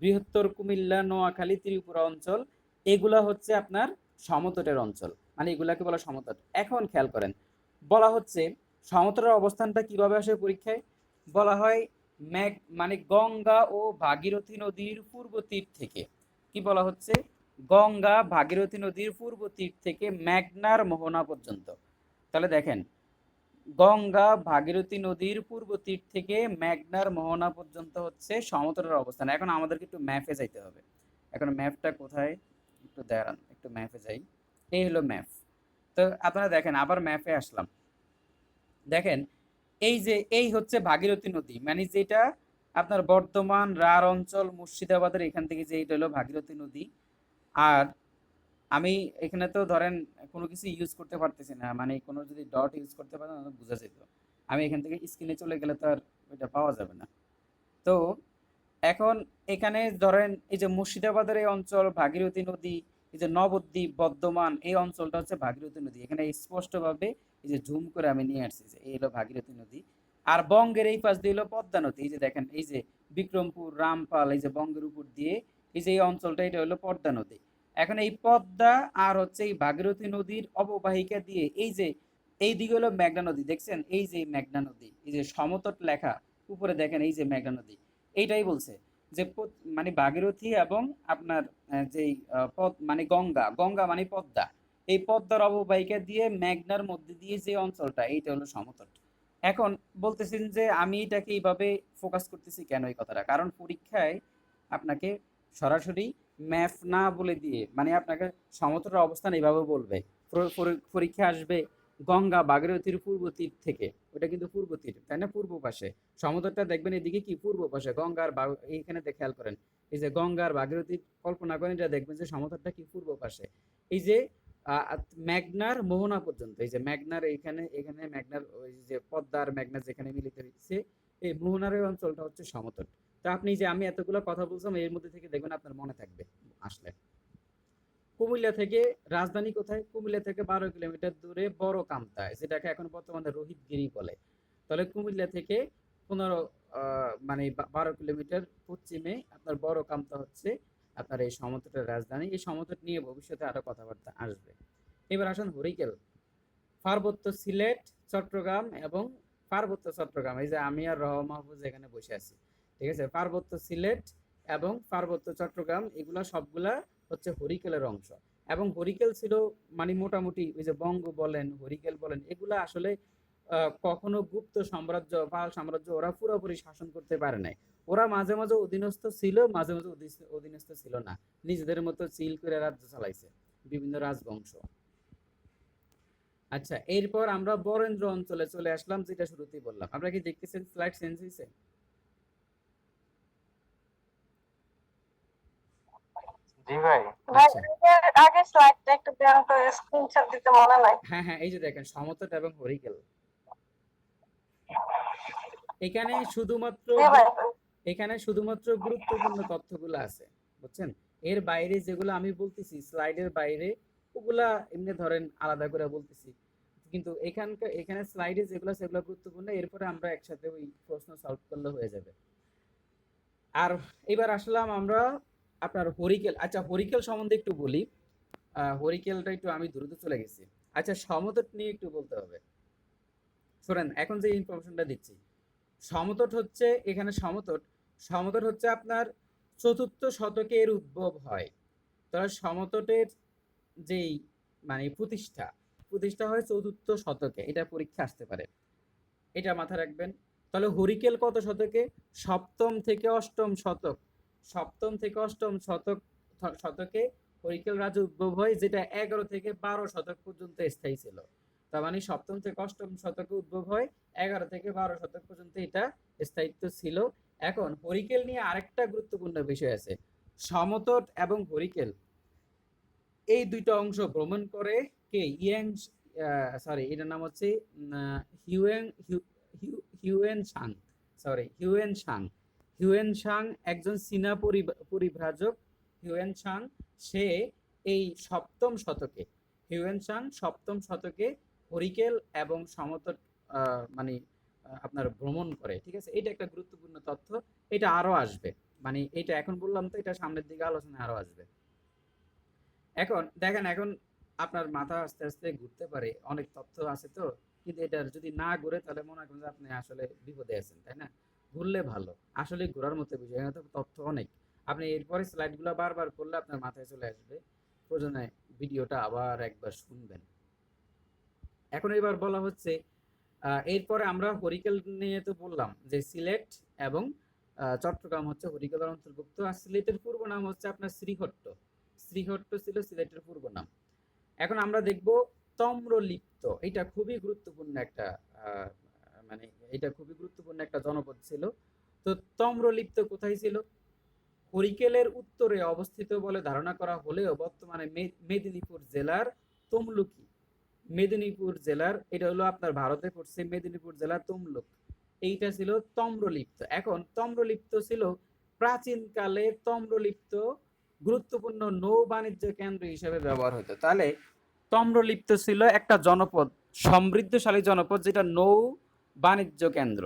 Speaker 1: বৃহত্তর কুমিল্লা নোয়াখালী ত্রিপুরা অঞ্চল, এগুলা হচ্ছে আপনার সমতটের অঞ্চল, মানে এগুলাকে বলা সমতট। এখন খেয়াল করেন, বলা হচ্ছে সমতটের অবস্থানটা কিভাবে আসে পরীক্ষায়, বলা হয় মেঘ মানে গঙ্গা ও ভাগীরথী নদীর পূর্ব তীর থেকে, কি বলা হচ্ছে, গঙ্গা ভাগীরথী নদীর পূর্ব তীর থেকে মেঘনার মোহনা পর্যন্ত। তাহলে দেখেন গঙ্গা ভাগীরথী নদীর পূর্ব তীর থেকে মেঘনার মোহনা পর্যন্ত হচ্ছে সমতলের অবস্থান। এখন আমাদেরকে একটু ম্যাপে যাইতে হবে। এখন ম্যাপটা কোথায়, একটু দাঁড়ান, একটু ম্যাপে যাই। এই হলো ম্যাপ। তো আপনারা দেখেন আবার ম্যাপে আসলাম, দেখেন এই যে এই হচ্ছে ভাগীরথী নদী, মানে যেটা আপনার বর্তমান রাঢ় অঞ্চল মুর্শিদাবাদের এখান থেকে, যে এটা হলো ভাগীরথী নদী। আর আমি এখানে তো ধরেন কোনো কিছু ইউজ করতে পারতেছি না, মানে কোনো যদি ডট ইউজ করতে পারতাম তাহলে বোঝা যেত। আমি এখান থেকে স্ক্রিনে চলে গেলে তো আর ওইটা পাওয়া যাবে না। তো এখন এখানে ধরেন এই যে মুর্শিদাবাদের এই অঞ্চল ভাগীরথী নদী, এই যে নবদ্বীপ, বর্ধমান, এই অঞ্চলটা হচ্ছে ভাগীরথী নদী। এখানে স্পষ্টভাবে এই যে জুম করে আমি নিয়ে আসছি যে এই হলো ভাগীরথী নদী। আর বঙ্গের এই পাশ দিয়ে হলো পদ্মা নদী, এই যে দেখেন এই যে বিক্রমপুর, রামপাল, এই যে বঙ্গের উপর দিয়ে এই যে এই অঞ্চলটা, এটা হলো পদ্মা নদী। এখন এই পদ্মা আর হচ্ছে এই ভাগীরথী নদীর অববাহিকা দিয়ে এই যে এই দিকে হলো মেঘনা নদী, দেখছেন এই যে মেঘনা নদী, এই যে সমতট লেখা উপরে দেখেন এই যে মেঘনা নদী, এইটাই বলছে যে মানে ভাগীরথী এবং আপনার যেই পদ মানে গঙ্গা, গঙ্গা মানে পদ্মা, এই পদ্মার অববাহিকা দিয়ে মেঘনার মধ্যে দিয়ে যে অঞ্চলটা, এইটা হলো সমতট। এখন বলতেছেন যে আমি এটাকে এইভাবে ফোকাস করতেছি কেন, এই কথাটা কারণ পরীক্ষায় আপনাকে সরাসরি ম্যাপ না বলে দিয়ে মানে আপনাকে সমতটের অবস্থান এইভাবে বলবে, পরীক্ষা আসবে গঙ্গা ভাগীরথীর পূর্ব তীর থেকে, ওটা কিন্তু পূর্ব তীর তাই না, পূর্ব পাশে সমতটটা দেখবেন এদিকে কি পূর্ব পাশে গঙ্গার এইখানে খেয়াল করেন এই যে গঙ্গার ভাগীরথী কল্পনা করেন, এটা দেখবেন যে সমতটটা কি পূর্ব পাশে। এই যে মেঘনার মোহনা পর্যন্ত, এই যে মেঘনার এখানে এখানে মেঘনার ওই যে পদ্মার মেঘনা যেখানে মিলিত হয়েছে, এই মোহনার এই অঞ্চলটা হচ্ছে সমতট। তো আপনি যে আমি এতগুলো কথা বলছিলাম এর মধ্যে থেকে দেখবেন আপনার মনে থাকবে আসলে। কুমিল্লা থেকে রাজধানী কোথায়? কুমিল্লা থেকে 12 কিলোমিটার দূরে বড় কামতায়, যেটাকে এখন বর্তমানে রোহিতগিরি বলে। তাহলে কুমিল্লা থেকে 15 মানে 12 কিলোমিটার পশ্চিমে আপনার বড় কামতা হচ্ছে আপনার এই সমতটের রাজধানী। এই সমতট নিয়ে ভবিষ্যতে আরো কথাবার্তা আসবে। এবার আসুন হরিকেল। পার্বত্য সিলেট, চট্টগ্রাম এবং পার্বত্য চট্টগ্রাম, এই যে আমি আর মাহফুজ এখানে বসে আছি, ঠিক আছে? পার্বত্য সিলেট এবং পার্বত্য চট্টগ্রাম এগুলা সবগুলা হচ্ছে হরিকেলের অংশ। এবং হরিকেল ছিল মানে মোটামুটি ওই যে বঙ্গ বলেন, হরিকেল বলেন, এগুলা আসলে কখনো গুপ্ত সাম্রাজ্য, পাল সাম্রাজ্য ওরা পুরোপুরি শাসন করতে পারে নাই। ওরা মাঝে মাঝে অধীনস্থ ছিল, মাঝে মাঝে অধীনস্থ ছিল না। নিজেদের মতো চিল করে রাজ্য চালাইছে বিভিন্ন রাজবংশ। আচ্ছা, এরপর আমরা বরেন্দ্র অঞ্চলে চলে আসলাম, যেটা শুরুতেই বললাম। আপনারা কি দেখতেছেন স্লাইড চেঞ্জ হয়েছে?
Speaker 2: জি ভাই।
Speaker 1: আচ্ছা,
Speaker 3: আগে স্লাইডটা একটু দেন তো, স্ক্রিনশট দিতে মনে নাই।
Speaker 1: হ্যাঁ হ্যাঁ, এই যে দেখেন সমতট এবং হরিকেল। এখানে শুধুমাত্র এখানে শুধুমাত্র গুরুত্বপূর্ণ তথ্যগুলো আছে, বুঝছেন? এর বাইরে যেগুলো আমি বলতেছি স্লাইডের বাইরে, ওগুলা এমনি ধরেন আলাদা করে বলতেছি। কিন্তু এখানে স্লাইডে যেগুলো সেগুলো গুরুত্বপূর্ণ, এরপরে আমরা একসাথে ওই প্রশ্ন সলভ করলে হয়ে যাবে। আর এবার আসলাম আমরা আপনার হরিকেল। আচ্ছা, হরিকেল সম্বন্ধে একটু বলি। হরিকেলটা একটু আমি দ্রুত চলে গেছি। আচ্ছা, সমতট নিয়ে একটু বলতে হবে। শোনেন, এখন যে ইনফরমেশনটা দিচ্ছি, সমতট হচ্ছে এখানে সমতট হচ্ছে আপনার 4র্থ শতকে এর উদ্ভব হয়। তাহলে সমতটের যেই মানে প্রতিষ্ঠা হয় 4র্থ শতকে, এটা পরীক্ষা আসতে পারে, এটা মাথায় রাখবেন। তাহলে হরিকেল কত শতকে? সপ্তম থেকে অষ্টম শতক। সপ্তম থেকে অষ্টম শতকে হরিকেল রাজ্য উদ্ভব হয়, যেটা 11 থেকে 12 শতক পর্যন্ত স্থায়ী ছিল। তার মানে সপ্তম থেকে অষ্টম শতকে উদ্ভব হয়, 11 থেকে 12 শতক পর্যন্ত এটা স্থায়িত্ব ছিল। এখন হরিকেল নিয়ে আরেকটা গুরুত্বপূর্ণ বিষয় আছে। সমতট এবং হরিকেল এই দুইটা অংশ ভ্রমণ করে কে? এটার নাম হচ্ছে Hiuen Hiuen Tsang. Hiuen Tsang একজন চীনা পরিব্রাজক। হিউয়েন সাং সে এই সপ্তম শতকে সপ্তম শতকে হরিকেল এবং সমতট মানে আপনার ভ্রমণ করে, ঠিক আছে? এটা একটা গুরুত্বপূর্ণ তথ্য। এটা আরো আসবে, মানে এটা এখন বললাম তো, এটা সামনের দিকে আলোচনায় আরো আসবে। এখন দেখেন, এখন আপনার মাথা আস্তে আস্তে ঘুরতে পারে, অনেক তথ্য আছে তো, কিন্তু এটা যদি না ঘুরে তাহলে মনে করেন যে আপনি আসলে বিপদে আছেন, তাই না? ঘুরলে ভালো, আসলে ঘোরার মতো বিষয়, এখানে তো তথ্য অনেক। আপনি এরপরে স্লাইডগুলো বারবার করলে আপনার মাথায় চলে আসবে, প্রয়োজনে ভিডিওটা আবার একবার শুনবেন। এখন এবার বলা হচ্ছে এরপরে আমরা হরিকেল নিয়ে তো বললাম যে সিলেট এবং চট্টগ্রাম হচ্ছে হরিকেলের অন্তর্ভুক্ত। আর সিলেটের পূর্ব নাম হচ্ছে আপনার শ্রীহট্ট। শ্রীহট্ট ছিল সিলেটের পূর্ব নাম। এখন আমরা দেখব তম্রলিপ্ত। এটা খুবই গুরুত্বপূর্ণ একটা মানে এটা খুবই গুরুত্বপূর্ণ একটা জনপদ ছিল। তো তম্রলিপ্ত কোথায় ছিল? হরিকেলের উত্তরে অবস্থিত বলে ধারণা করা হলেও বর্তমানে মেদিনীপুর জেলার তমলুকি, মেদিনীপুর জেলার, এটা হলো আপনার ভারতে পড়ছে, মেদিনীপুর জেলার তমলুক, এইটা ছিল তম্রলিপ্ত। এখন তম্রলিপ্ত ছিল প্রাচীনকালে, তম্রলিপ্ত গুরুত্বপূর্ণ নৌ বাণিজ্য কেন্দ্র হিসেবে ব্যবহার হতো। তাহলে তম্রলিপ্ত ছিল একটা জনপদ, সমৃদ্ধশালী জনপদ, যেটা নৌ বাণিজ্য কেন্দ্র।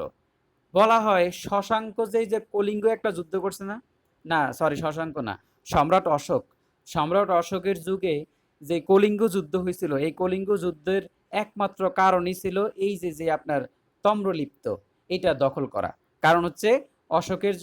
Speaker 1: বলা হয় শশাঙ্ক যে কলিঙ্গ একটা যুদ্ধ করছে না, না সরি শশাঙ্ক না, সম্রাট অশোক, সম্রাট অশোকের যুগে যে কলিঙ্গ যুদ্ধ হয়েছিল, এই কলিঙ্গ যুদ্ধের একমাত্র কারণই ছিল এই যে যে আপনার তম্রলিপ্ত এটা দখল করা। কারণ হচ্ছে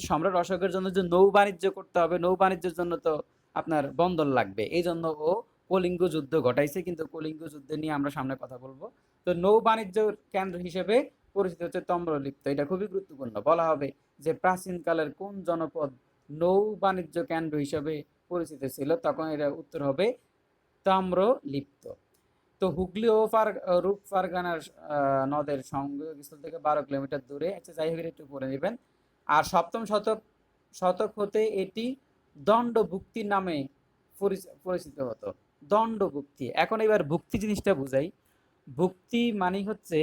Speaker 1: সম্রাট অশোকের জন্য যে নৌ বাণিজ্য করতে হবে, নৌ বাণিজ্যের জন্য তো আপনার বন্দর লাগবে, এই জন্য ও কলিঙ্গ যুদ্ধ ঘটাইছে। কিন্তু কলিঙ্গ যুদ্ধ নিয়ে আমরা সামনে কথা বলবো। তো নৌ বাণিজ্য কেন্দ্র হিসেবে পরিচিত হচ্ছে তম্রলিপ্ত। এটা খুবই গুরুত্বপূর্ণ। বলা হবে যে প্রাচীনকালের কোন জনপদ নৌ বাণিজ্য কেন্দ্র হিসেবে পরিচিত ছিল, তখন এটা উত্তর হবে তাম্রলিপ্ত। তো হুগলি ও রূপ ফারগানার নদের সংযোগস্থল থেকে 12 কিলোমিটার দূরে। আচ্ছা, যাই হোক, একটু পড়ে নেবেন। আর সপ্তম শতক হতে এটি দণ্ডভুক্তি নামে পরিচিত হতো। দণ্ডভুক্তি। এখন এবার ভুক্তি জিনিসটা বুঝাই। ভুক্তি মানে হচ্ছে,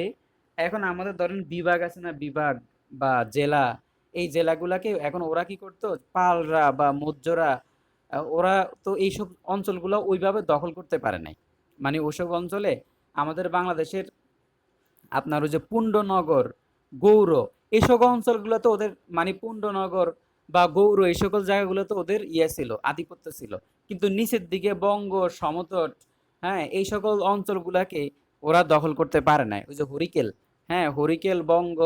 Speaker 1: এখন আমাদের ধরেন বিভাগ আছে না, বিভাগ, বা জেলা, এই জেলাগুলাকে এখন ওরা কি করতো, পালরা বা মৌর্যরা, ওরা তো এইসব অঞ্চলগুলো ওইভাবে দখল করতে পারে নাই। মানে ওসব অঞ্চলে আমাদের বাংলাদেশের আপনার ওই যে পুণ্ডনগর, গৌড়, এই সকল অঞ্চলগুলো তো ওদের, মানে পুণ্ডনগর বা গৌড় এই সকল জায়গাগুলো তো ওদের ইয়ে ছিল, আধিপত্য ছিল। কিন্তু নিচের দিকে বঙ্গ সমতট, হ্যাঁ, এই সকল অঞ্চলগুলাকে ওরা দখল করতে পারে নাই। ওই যে হরিকেল, হ্যাঁ, হরিকেল, বঙ্গ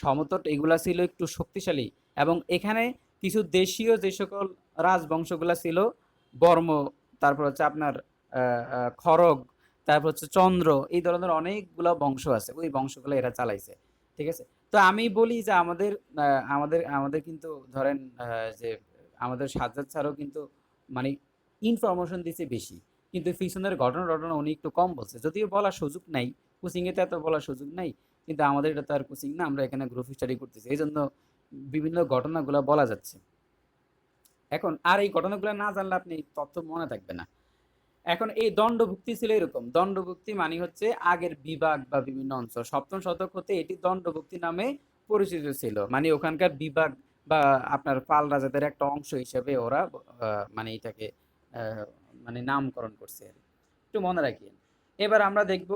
Speaker 1: সমতট এগুলা ছিল একটু শক্তিশালী। এবং এখানে কিছু দেশীয় যে সকল রাজবংশগুলা ছিল, বর্ম, তারপর হচ্ছে আপনার খড়গ, তারপর হচ্ছে চন্দ্র, এই ধরনের অনেকগুলো বংশ আছে, ওই বংশগুলো এরা চালাইছে। ঠিক আছে? তো আমি বলি যে আমাদের আমাদের আমাদের কিন্তু ধরেন যে আমাদের সাজ্জাদ স্যারও কিন্তু মানে ইনফরমেশন দিছে বেশি, কিন্তু পিছনের ঘটনা টটনা উনি একটু কম বলছে, যদিও বলার সুযোগ নাই, কোচিং এতে এত বলার সুযোগ নাই। কিন্তু আমাদের এটা তো আর কোচিং না, আমরা এখানে গ্রুপ স্টাডি করতেছি, এই জন্য বিভিন্ন ঘটনাগুলো বলা যাচ্ছে। এখন আর এই ঘটনাগুলো না জানলে আপনি তথ্য মনে থাকবে না। এখন এই দণ্ডভুক্তি ছিল এরকম, দণ্ডভুক্তি মানে হচ্ছে আগের বিভাগ বা বিভিন্ন অঞ্চল, সপ্তম শতক হতে এটি দণ্ডভুক্তি নামে পরিচিত ছিল। মানে ওখানকার বিভাগ বা আপনার পাল রাজাদের একটা অংশ হিসেবে ওরা মানে এটাকে আহ, মানে নামকরণ করছে আর কি। একটু মনে রাখিয়েন। এবার আমরা দেখব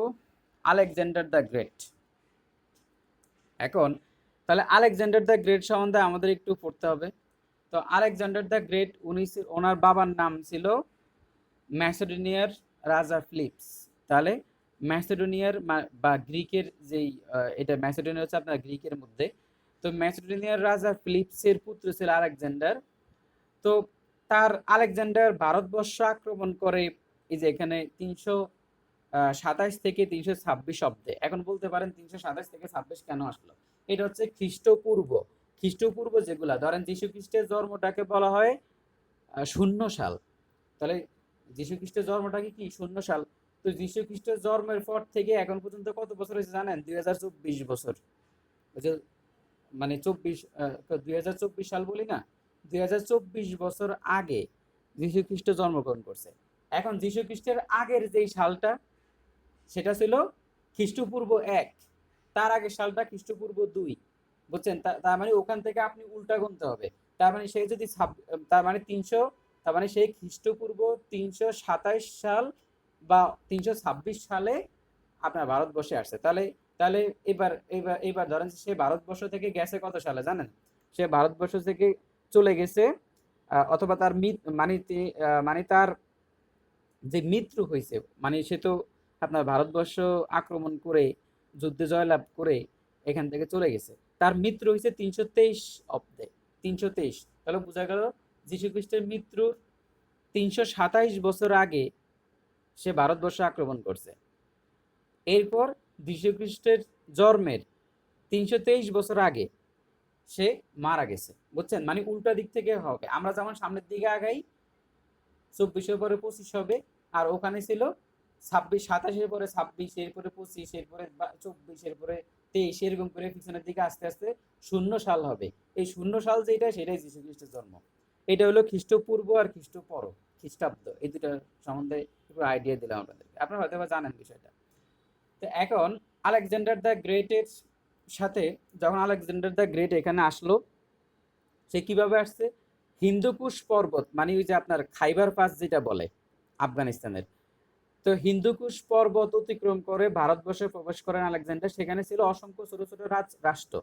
Speaker 1: আলেকজান্ডার দ্য গ্রেট। এখন তাহলে আলেকজান্ডার দ্য গ্রেট সম্বন্ধে আমাদের একটু পড়তে হবে। তো আলেকজান্ডার দ্য গ্রেট, ওনার বাবার নাম ছিল ম্যাসেডোনিয়ার রাজা ফিলিপস। তাহলে ম্যাসেডোনিয়ার বা গ্রিকের যেই এটা ম্যাসেডোনিয়া হচ্ছে আপনার গ্রিকের মধ্যে। তো ম্যাসেডোনিয়ার রাজা ফিলিপসের পুত্র ছিল আলেকজান্ডার। তো আলেকজান্ডার ভারতবর্ষ আক্রমণ করে এই যে এখানে 327 থেকে 326 অব্দে। এখন বলতে পারেন 327 থেকে 26 কেন আসলো? এটা হচ্ছে খ্রিস্টপূর্ব। খ্রিস্টপূর্ব যেগুলা ধরেন যীশু খ্রিস্টের জন্মটাকে বলা হয় শূন্য সাল। তাহলে যীশু খ্রিস্টের জন্মটাকে কি শূন্য সাল। তো যীশু খ্রিস্টের জন্মের পর থেকে এখন পর্যন্ত কত বছর হয়েছে জানেন? 2024 বছর। ওই যে মানে 2024 সাল বলি না, 2024 বছর আগে যীশু খ্রিস্ট জন্মগ্রহণ করছে। এখন যীশু খ্রিস্টের আগের যেই সালটা, সেটা ছিল খ্রিস্টপূর্ব 1, তার আগের সালটা খ্রিস্টপূর্ব 2। বুঝছেন? তার মানে ওখান থেকে আপনি উল্টা গুনতে হবে। তার মানে সে যদি তার মানে 300, তার মানে সেই খ্রিস্টপূর্ব 327 সাল বা 326 সালে আপনার ভারতবর্ষে আসছে। তাহলে তাহলে এবার ধরেন সে ভারতবর্ষ থেকে গেছে কত সালে জানেন? সে ভারতবর্ষ থেকে চলে গেছে অথবা তার মানে তার যে মৃত্যু হয়েছে, মানে সে তো আপনার ভারতবর্ষ আক্রমণ করে যুদ্ধে জয়লাভ করে এখান থেকে চলে গেছে। তার মৃত্যু হয়েছে 323 অব্দে। 323, তাহলে বোঝা গেল যীশু খ্রিস্টের মৃত্যুর 327 বছর আগে সে ভারতবর্ষ আক্রমণ করছে। এরপর যীশু খ্রিস্টের জন্মের 323 বছর আগে সে মারা গেছে। বুঝছেন? মানে উল্টা দিক থেকে হবে। আমরা যেমন সামনের দিকে আগাই, 24-এর পরে 25 হবে, আর ওখানে ছিল 26, 27-এর পরে 26, এরপরে 25, এরপরে 24, এরপরে 23, এরকম করে পিছনের দিকে আস্তে আস্তে শূন্য সাল হবে। এই শূন্য সাল যেটা, সেটাই যীশু খ্রিস্টের জন্ম। এটা হলো খ্রিস্টপূর্ব আর খ্রিস্টপর, খ্রিস্টাব্দ, এই দুটো সম্বন্ধে একটু আইডিয়া দিলাম আপনাদেরকে, আপনারা হয়তো বা জানেন বিষয়টা। তো এখন আলেকজান্ডার দ্য গ্রেটের সাথে, যখন আলেকজান্ডার দ্য গ্রেট এখানে আসলো, সে কিভাবে আসছে? হিন্দুকুশ পর্বত, মানে ওই যে আপনার খাইবার পাস যেটা বলে আফগানিস্তানের, তো হিন্দুকুশ পর্বত অতিক্রম করে ভারতবর্ষে প্রবেশ করেন আলেকজান্ডার। সেখানে ছিল অসংখ্য ছোট ছোট রাষ্ট্র,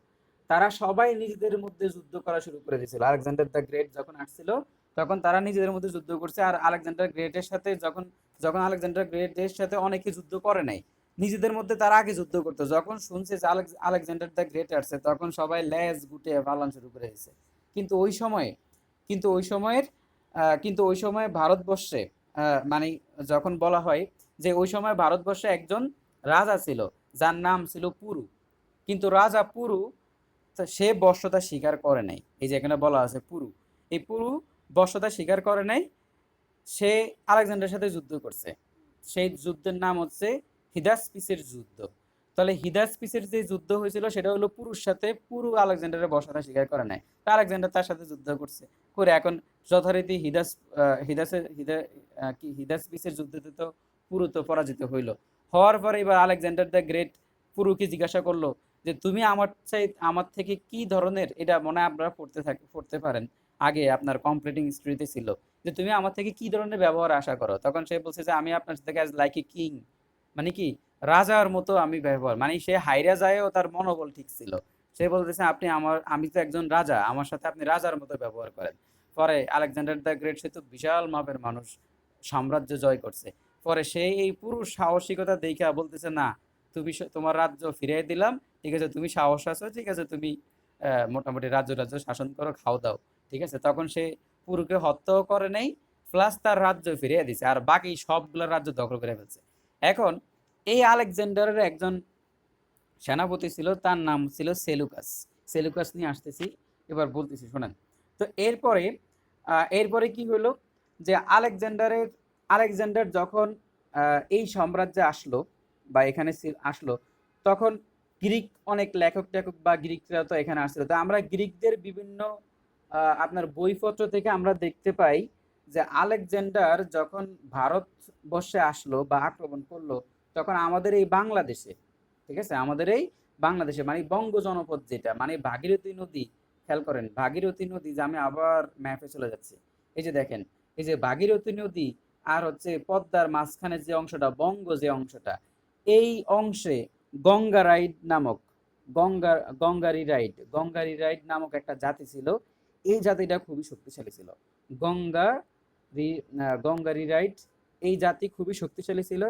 Speaker 1: তারা সবাই নিজেদের মধ্যে যুদ্ধ করা শুরু করে দিয়েছিল। আলেকজান্ডার দ্য গ্রেট যখন আসছিল, তখন তারা নিজেদের মধ্যে যুদ্ধ করছে। আর আলেকজান্ডার গ্রেটের সাথে যখন যখন আলেকজান্ডার গ্রেটের সাথে অনেকে যুদ্ধ করে নাই, নিজেদের মধ্যে তারা আগে যুদ্ধ করতো। যখন শুনছে যে আলেকজান্ডার দ্য গ্রেট আসছে, তখন সবাই লেজ গুটিয়ে পালান শুরু করে দিয়েছে। কিন্তু ওই সময়ে কিন্তু ওই সময়ের কিন্তু ওই সময় ভারতবর্ষে মানে যখন বলা হয় যে ওই সময় ভারতবর্ষে একজন রাজা ছিল, যার নাম ছিল পুরু। কিন্তু রাজা পুরু, সে বশ্যতা স্বীকার করে নাই। এই যে এখানে বলা আছে পুরু, এই পুরু বশ্যতা স্বীকার করে নাই। সে আলেকজান্ডারের সাথে যুদ্ধ করছে। সেই যুদ্ধের নাম হচ্ছে হিদাসপিসের যুদ্ধ। তাহলে হিদাসপিসের যে যুদ্ধ হয়েছিল, সেটা হলো পুরুর সাথে। পুরু আলেকজান্ডারের বশ্যতা স্বীকার করে নাই, আলেকজান্ডার তার সাথে যুদ্ধ করছে, করে এখন যথারীতি হিদাসপিসের যুদ্ধতে তো পুরু তো পরাজিত হইল। হওয়ার পরে এবার আলেকজান্ডার দ্য গ্রেট পুরুকে জিজ্ঞাসা করলো যে তুমি আমার থেকে কি ধরনের, এটা মনে হয় আপনারা পড়তে পারেন, আগে আপনার কমপ্লিটিং হিস্ট্রিতে ছিল যে তুমি আমার থেকে কি ধরনের ব্যবহার আশা করো। তখন সে বলছে যে আমি আপনার থেকে অ্যাজ লাইক এ কিং, মানে কি রাজার মতো আমি ব্যবহার, মানে সে হাইরা যায়ও তার মনোবল ঠিক ছিল। সে বলতেছে আমি তো একজন রাজা, আমার সাথে আপনি রাজার মতো ব্যবহার করেন। পরে আলেকজান্ডার দ্য গ্রেট, সে তো বিশাল মাপের মানুষ, সাম্রাজ্য জয় করছে। পরে সে এই পুরো সাহসিকতা দেখা বলতেছে না, তোমার রাজ্য ফিরিয়ে দিলাম, ঠিক আছে তুমি সাহস আছো, ঠিক আছে তুমি মোটামুটি রাজ্য শাসন করো, খাও দাও, ঠিক আছে। তখন সে পুরুকে হত্যাও করে নেই, প্লাস তার রাজ্য ফিরিয়ে দিছে, আর বাকি সবগুলো রাজ্য দখল করে ফেলছে। এখন এই আলেকজান্ডারের একজন সেনাপতি ছিল, তার নাম ছিল সেলুকাস। সেলুকাস নিয়ে আসতেছি, এবার বলতেছি শোনেন। তো এরপরে কি হলো, যে আলেকজান্ডার যখন এই সাম্রাজ্যে আসলো বা এখানে আসলো, তখন গ্রিক অনেক লেখক টেখক বা গ্রিকরা তো এখানে আসছিল। তো আমরা গ্রিকদের বিভিন্ন আপনার বইপত্র থেকে আমরা দেখতে পাই যে আলেকজান্ডার যখন ভারতবর্ষে আসলো বা আক্রমণ করলো, তখন আমাদের এই বাংলাদেশে, ঠিক আছে, আমাদের এই বাংলাদেশে মানে বঙ্গ জনপদ, যেটা মানে ভাগীরথী নদী, খেয়াল করেন ভাগীরথী নদী, যে আমি আবার ম্যাপে চলে যাচ্ছি, এই যে দেখেন, এই যে ভাগীরথী নদী আর হচ্ছে পদ্মার মাঝখানে যে অংশটা, বঙ্গ যে অংশটা, এই অংশে গঙ্গারাইড নামক গঙ্গারি রাইড নামক একটা জাতি ছিল। এই জাতিটা খুবই শক্তিশালী ছিল। গঙ্গারি রাইড, এই জাতি খুবই শক্তিশালী ছিল।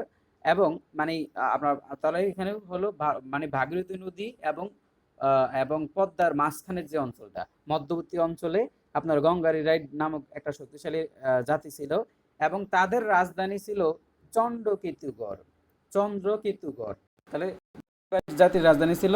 Speaker 1: এবং মানে আপনার তাহলে এখানে হলো মানে ভাগীরথী নদী এবং পদ্মার মাঝখানের যে অঞ্চলটা, মধ্যবর্তী অঞ্চলে আপনার গঙ্গারি রাইড নামক একটা শক্তিশালী জাতি ছিল। এবং তাদের রাজধানী ছিল চন্দ্রকেতুগড়। তাহলে জাতির রাজধানী ছিল